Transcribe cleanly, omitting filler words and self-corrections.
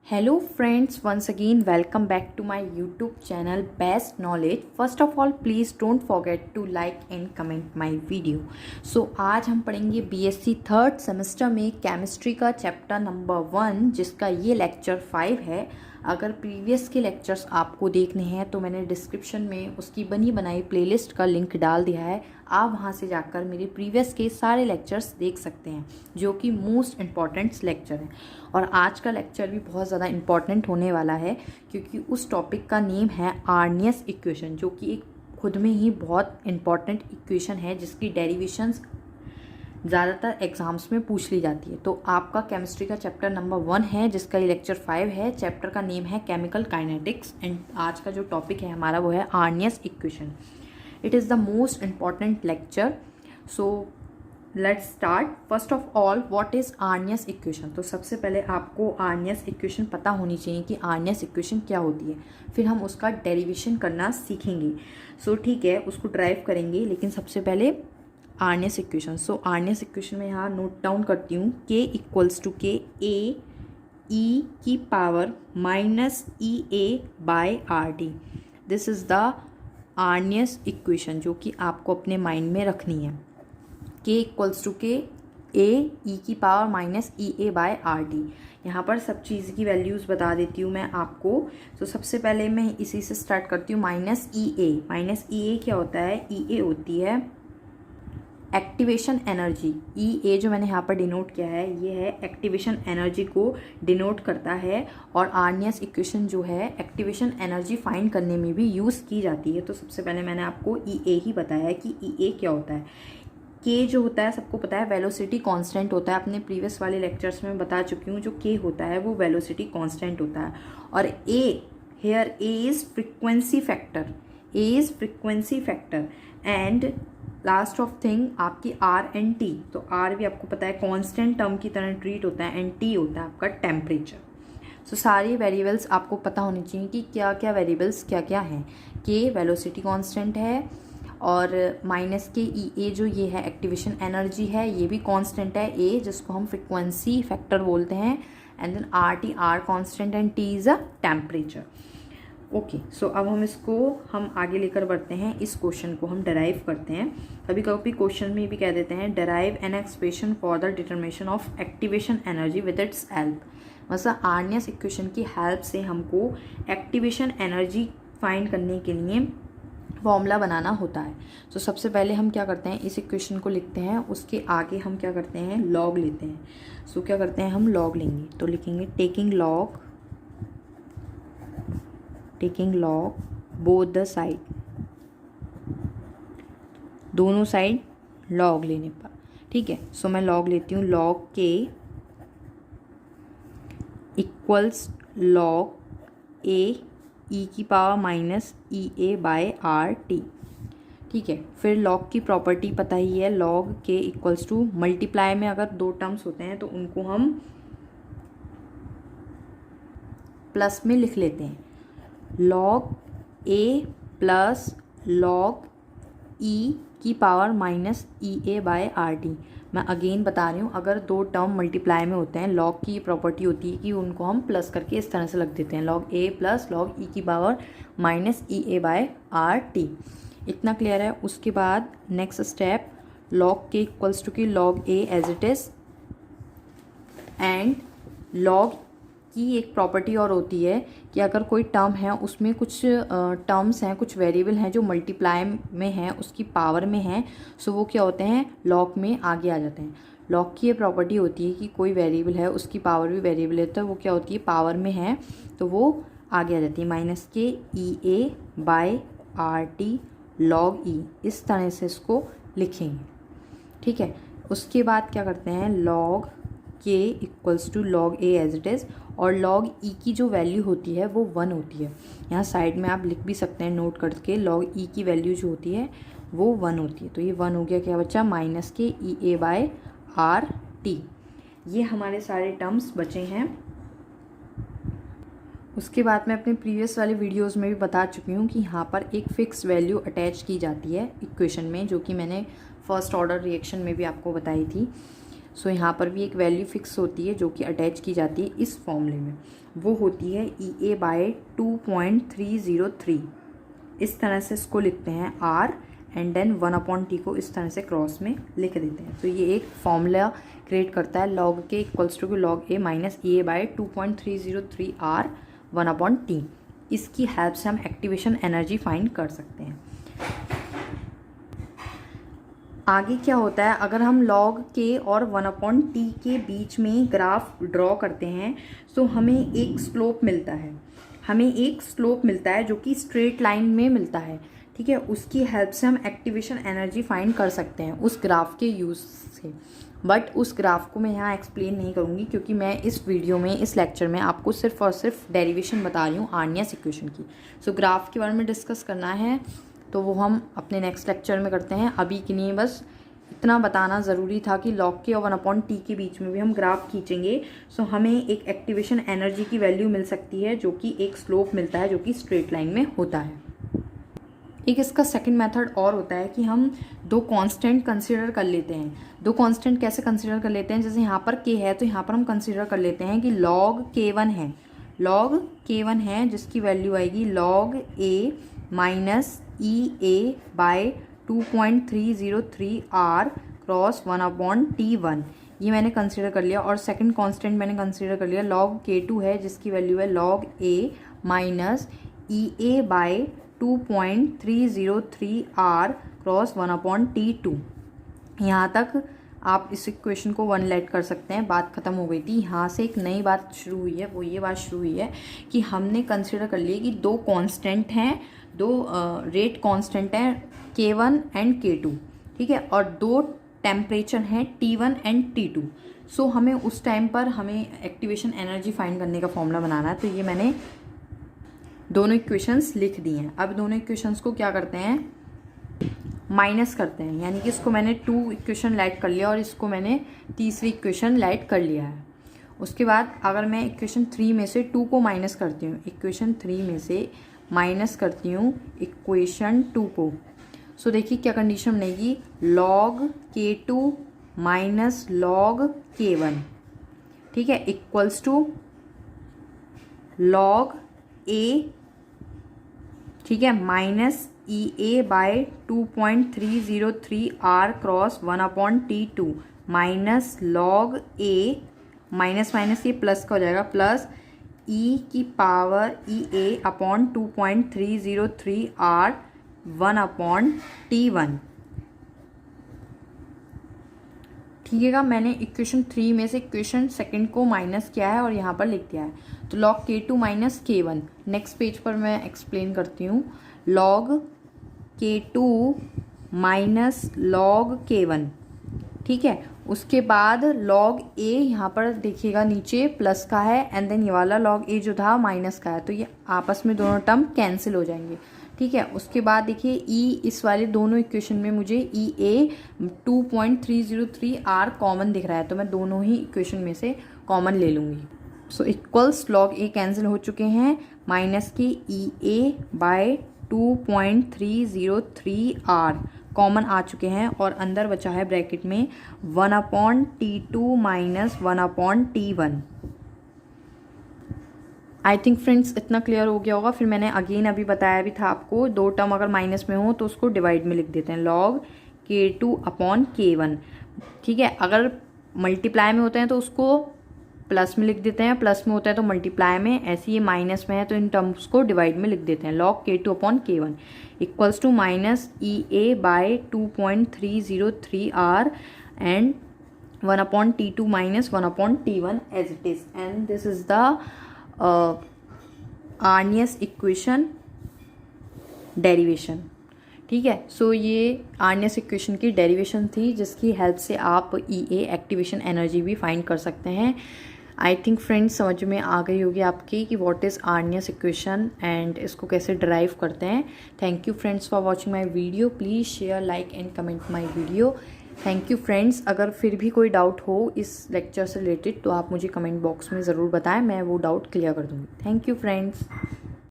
Hello friends, once again welcome back to my YouTube channel Best Knowledge. First of all, please don't forget to like and comment my video. So आज हम पढ़ेंगे BSc third semester में chemistry का chapter number 1 जिसका ये lecture 5 है। अगर previous के लेक्चर्स आपको देखने हैं तो मैंने डिस्क्रिप्शन में उसकी बनी बनाई प्लेलिस्ट का लिंक डाल दिया है। आप वहां से जाकर मेरे प्रीवियस के सारे लेक्चर्स देख सकते हैं जो कि मोस्ट इम्पॉर्टेंट लेक्चर हैं। और आज का लेक्चर भी बहुत ज़्यादा इम्पॉर्टेंट होने वाला है क्योंकि उस टॉपिक का नेम है आर्नियस इक्वेशन, जो कि एक खुद में ही बहुत इम्पॉर्टेंट इक्वेशन है जिसकी डेरिवेशंस ज़्यादातर एग्जाम्स में पूछ ली जाती है। तो आपका केमिस्ट्री का चैप्टर नंबर 1 है जिसका ये लेक्चर 5 है। चैप्टर का नेम है केमिकल काइनेटिक्स एंड आज का जो टॉपिक है हमारा वो है Arrhenius equation. It is the most important lecture. So let's start. First of all, what is Arrhenius equation. तो सबसे पहले आपको आर्नियस इक्वेशन पता होनी चाहिए कि आर्नियस इक्वेशन क्या होती है, फिर हम उसका डेरिवेशन करना सीखेंगे। सो ठीक है, उसको ड्राइव करेंगे, लेकिन सबसे पहले आर्नियस इक्वेशन। सो आर्नियस इक्वेशन में यहाँ नोट डाउन करती हूँ k इक्वल्स टू के ए ई की power minus E A by R T. This is the Arrhenius equation जो कि आपको अपने माइंड में रखनी है। k इक्वल्स टू के ए ई की power minus E A by R D. यहाँ पर सब चीज़ की वैल्यूज़ बता देती हूँ मैं आपको। तो सबसे पहले मैं इसी से स्टार्ट करती हूँ। माइनस ई ए। माइनस ई ए क्या होता है? ई ए होती है एक्टिवेशन एनर्जी। ई ए जो मैंने यहाँ पर डिनोट किया है ये है एक्टिवेशन एनर्जी को डिनोट करता है। और आर्नियस इक्वेशन जो है एक्टिवेशन एनर्जी फाइंड करने में भी यूज़ की जाती है। तो सबसे पहले मैंने आपको ई ए ही बताया है कि ई ए क्या होता है। के जो होता है सबको पता है वेलोसिटी कांस्टेंट होता है। अपने प्रीवियस वाले लेक्चर्स में बता चुकी हूँ। जो के होता है वो वेलोसिटी कांस्टेंट होता है। और A here A is frequency factor. A is frequency factor and last of thing आपकी आर एंड टी। तो आर भी आपको पता है कांस्टेंट टर्म की तरह ट्रीट होता है एंड टी होता है आपका टेम्परेचर। सो सारी वेरिएबल्स आपको पता होनी चाहिए कि क्या क्या वेरिएबल्स क्या क्या हैं। के वेलोसिटी कांस्टेंट है और माइनस के ई ए जो ये है एक्टिवेशन एनर्जी है ये भी कांस्टेंट है। ए जिसको हम फ्रिक्वेंसी फैक्टर बोलते हैं and then R T R constant and T is a temperature. Okay, so अब हम आगे लेकर बढ़ते हैं। इस क्वेश्चन को हम डेराइव करते हैं। कभी कभी क्वेश्चन में भी कह देते हैं derive an expression for the determination of activation energy with its help. मतलब आर्नियस इक्वेशन की हेल्प से हमको एक्टिवेशन एनर्जी फाइंड करने के लिए फॉर्मूला बनाना होता है। तो सबसे पहले हम क्या करते हैं, इस इक्वेशन को लिखते हैं। उसके आगे हम क्या करते हैं, लॉग लेते हैं। सो क्या करते हैं, हम लॉग लेंगे। तो लिखेंगे taking log both the side, दोनों साइड लॉग लेने पर। ठीक है, सो मैं लॉग लेती हूँ। लॉग के इक्वल्स लॉग ए ई की power minus E A by R T. ठीक है, फिर लॉग की प्रॉपर्टी पता ही है। Log K equals to multiply में अगर दो टर्म्स होते हैं तो उनको हम प्लस में लिख लेते हैं। Log A plus log E की power minus E A by R T. मैं अगेन बता रही हूँ, अगर दो टर्म मल्टीप्लाई में होते हैं लॉग की प्रॉपर्टी होती है कि उनको हम प्लस करके इस तरह से रख देते हैं। Log A plus log E की power minus E A by R T. इतना क्लियर है। उसके बाद next step, log K equals to की log A as it is and log की एक प्रॉपर्टी और होती है कि अगर कोई टर्म है उसमें कुछ टर्म्स हैं, कुछ वेरिएबल हैं जो मल्टीप्लाई में हैं, उसकी पावर में हैं, सो वो क्या होते हैं, लॉग में आगे आ जाते हैं। लॉग की ये प्रॉपर्टी होती है कि कोई वेरिएबल है उसकी पावर भी वेरिएबल है तो वो क्या होती है, पावर में है तो वो आगे आ जाती है। माइनस के ई A by R T log ई, इस तरह से इसको लिखेंगे। ठीक है, उसके बाद क्या करते हैं, log K equals to log A as it is और लॉग ई की जो वैल्यू होती है वो 1 होती है। यहाँ साइड में आप लिख भी सकते हैं नोट करके, लॉग ई की वैल्यू जो होती है वो 1 होती है। तो ये 1 हो गया, क्या बच्चा, माइनस के ई ए बाय आर टी। ये हमारे सारे टर्म्स बचे हैं। उसके बाद मैं अपने प्रीवियस वाले वीडियोस में भी बता चुकी हूँ कि यहाँ पर एक फ़िक्स वैल्यू अटैच की जाती है इक्वेशन में, जो कि मैंने फर्स्ट ऑर्डर रिएक्शन में भी आपको बताई थी। सो यहाँ पर भी एक वैल्यू फिक्स होती है जो कि अटैच की जाती है इस फॉर्मूले में, वो होती है EA/2.303। इस तरह से इसको लिखते हैं R एंड देन 1/T को इस तरह से क्रॉस में लिख देते हैं। तो ये एक फॉर्मूला क्रिएट करता है log K equals to log A minus EA/2.303 R 1/T। इसकी हेल्प से हम एक्टिवेशन एनर्जी फाइंड कर सकते हैं। आगे क्या होता है, अगर हम log K और 1/T के बीच में ग्राफ ड्रॉ करते हैं तो हमें एक स्लोप मिलता है, जो कि स्ट्रेट लाइन में मिलता है। ठीक है, उसकी हेल्प से हम एक्टिवेशन एनर्जी फाइंड कर सकते हैं उस ग्राफ के यूज़ से। बट उस ग्राफ को मैं यहाँ एक्सप्लेन नहीं करूँगी, क्योंकि मैं इस वीडियो में, इस लेक्चर में आपको सिर्फ और सिर्फ डेरिवेशन बता रही हूँ आर्नियस इक्वेशन की। सो ग्राफ के बारे में डिस्कस करना है तो वो हम अपने नेक्स्ट लेक्चर में करते हैं। अभी के लिए बस इतना बताना ज़रूरी था कि log K और 1/T के बीच में भी हम ग्राफ खींचेंगे सो हमें एक एक्टिवेशन एनर्जी की वैल्यू मिल सकती है, जो कि एक स्लोप मिलता है जो कि स्ट्रेट लाइन में होता है। एक इसका सेकंड मेथड और होता है कि हम दो कांस्टेंट कंसीडर कर लेते हैं। दो कांस्टेंट कैसे कंसीडर कर लेते हैं, जैसे यहाँ पर K है तो यहाँ पर हम कंसीडर कर लेते हैं कि log K1 है जिसकी वैल्यू आएगी log A minus EA/2.303 R cross 1/T1। ये मैंने कंसीडर कर लिया। और सेकंड कांस्टेंट मैंने कंसीडर कर लिया log K2 है जिसकी वैल्यू है log A minus EA/2.303 R cross 1/T2। यहाँ तक आप इस इक्वेशन को 1 लेट कर सकते हैं, बात खत्म हो गई थी। यहाँ से एक नई बात शुरू हुई है, वो ये बात शुरू हुई है कि हमने कंसीडर कर लिया कि दो कांस्टेंट हैं, दो रेट कांस्टेंट हैं K1 एंड K2। ठीक है, और दो टेम्परेचर हैं T1 एंड T2। सो हमें उस टाइम पर हमें एक्टिवेशन एनर्जी फाइंड करने का फॉर्मूला बनाना है। तो ये मैंने दोनों इक्वेशंस लिख दी हैं। अब दोनों इक्वेशंस को क्या करते हैं, माइनस करते हैं। यानी कि इसको मैंने 2 इक्वेशन लाइट कर लिया और इसको मैंने तीसरी इक्वेशन लाइट कर लिया है। उसके बाद अगर मैं इक्वेशन 3 में से 2 को माइनस करती हूँ, इक्वेशन 3 में से माइनस करती हूँ इक्वेशन 2 को, सो देखिए क्या कंडीशन बनेगी, log K2 minus log K1। ठीक है, इक्वल्स टू log A, ठीक है, minus EA/2.303 R cross 1/T2 minus log A minus minus ये प्लस का हो जाएगा, प्लस EA/2.303 R 1/T1। ठीक है, मैंने इक्वेशन 3 में से इक्वेशन सेकंड को माइनस किया है और यहाँ पर लिख दिया है। तो log K2 minus K1, next page पर मैं एक्सप्लेन करती हूँ। log K2 minus log K1, ठीक है। उसके बाद log A यहाँ पर देखिएगा नीचे प्लस का है एंड देन ये वाला log A जो था माइनस का है, तो ये आपस में दोनों टर्म कैंसिल हो जाएंगे। ठीक है, उसके बाद देखिए इस वाले दोनों इक्वेशन में मुझे EA/2.303 R कॉमन दिख रहा है, तो मैं दोनों ही इक्वेशन में से कॉमन ले लूँगी। सो इक्वल्स log A कैंसिल हो चुके हैं, माइनस के EA/2.303 R कॉमन आ चुके हैं और अंदर बचा है ब्रैकेट में 1/T2 minus 1/T1। I think friends इतना क्लियर हो गया होगा। फिर मैंने अगेन अभी बताया भी था आपको, दो टर्म अगर माइनस में हो तो उसको डिवाइड में लिख देते हैं, log K2/K1। ठीक है, अगर मल्टीप्लाई में होते हैं तो उसको प्लस में लिख देते हैं, प्लस में होता है तो मल्टीप्लाई में, ऐसे ये माइनस में है तो इन टर्म्स को डिवाइड में लिख देते हैं। log K2/K1 equals to minus EA/2.303 R and 1/T2 minus 1/T1 as it is, and this is the Arrhenius equation derivation. ठीक है, सो ये आर्नियस इक्वेशन की डेरिवेशन थी जिसकी हेल्प से आप EA एक्टिवेशन एनर्जी भी फाइंड कर सकते हैं। आई थिंक फ्रेंड्स समझ में आ गई होगी आपकी कि what is Arrhenius equation and इसको कैसे ड्राइव करते हैं। Thank you friends for watching my video, please share like and comment my video. Thank you friends. अगर फिर भी कोई डाउट हो इस लेक्चर से रिलेटेड तो आप मुझे कमेंट बॉक्स में ज़रूर बताएं, मैं वो डाउट क्लियर कर दूँगी। Thank you friends.